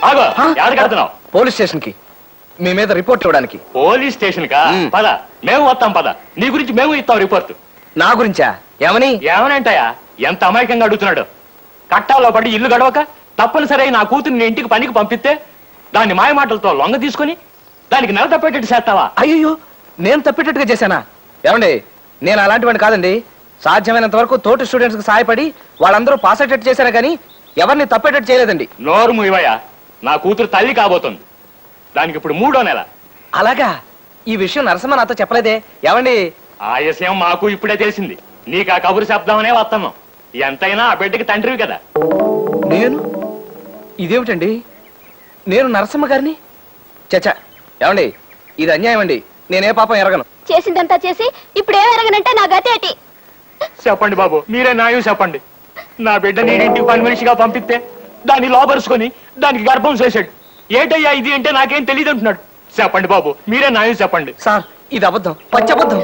ఆగో ఎవరు కడుతున్నావు? Police station కి మీ మీద రిపోర్ట్ ఇవ్వడానికి. పోలీస్ స్టేషన్ కా? పద, మేము వస్తాం పద. నీ గురించి మేము ఇస్తాం రిపోర్ట్. నా గురించా? ఏమని? ఏమనంటాయా? ఎంత అమాయకంగా అడుగుతున్నాడు. కట్టాలో పడి ఇల్లు గడవక తప్పనిసరి నా కూతుర్ని ఇంటికి పనికి పంపిస్తే దాన్ని మాయమాటలతో లొంగ తీసుకుని దానికి నెల తప్పేటట్టు చేస్తావా? అయ్యో, నేను తప్పేటట్టుగా చేశానా? ఏమండి, నేను అలాంటివాడిని కాదండి. సాధ్యమైనంత వరకు తోటి స్టూడెంట్స్ కి సహాయపడి వాళ్ళందరూ పాస్ అయ్యేటట్టు చేశాను కానీ ఎవరిని తప్పేటట్టు చేయలేదండి. నోరు మూయవయ్యా. నా కూతురు తల్లి కాబోతుంది. దానికి ఇప్పుడు 3వ నెల. అలాగా? ఈ విషయం నరసింహ నాతో చెప్పలేదే. ఏమండి? ఆ విషయం మాకు ఇప్పుడే తెలిసింది. నీకు ఆ కబురు శబ్దమనే వస్తున్నాం. ఎంతైనా ఆ బిడ్డకి తండ్రివి కదా. నేను? ఇదేమిటండి, నేను నరసింహ గారిని? చచ్చా, ఏమండి, ఇది అన్యాయం అండి. నేనే పాపం ఎరగను. చేసిందంతా చేసి ఇప్పుడు ఏం ఎరగనంటే నా గతి ఏంటి? చెప్పండి బాబు, మీరే న్యాయం చెప్పండి. నా బిడ్డ నేను ఇంటికి పని మనిషిగా పంపిస్తే దాన్ని లోపరుచుకొని దానికి గర్భం చేశాడు. ఏంటయ్యా ఇది అంటే నాకేం తెలియదు అంటున్నాడు. చెప్పండి బాబు, మీరే న్యాయం చెప్పండి. సార్, ఇది అబద్ధం, పచ్చి అబద్ధం.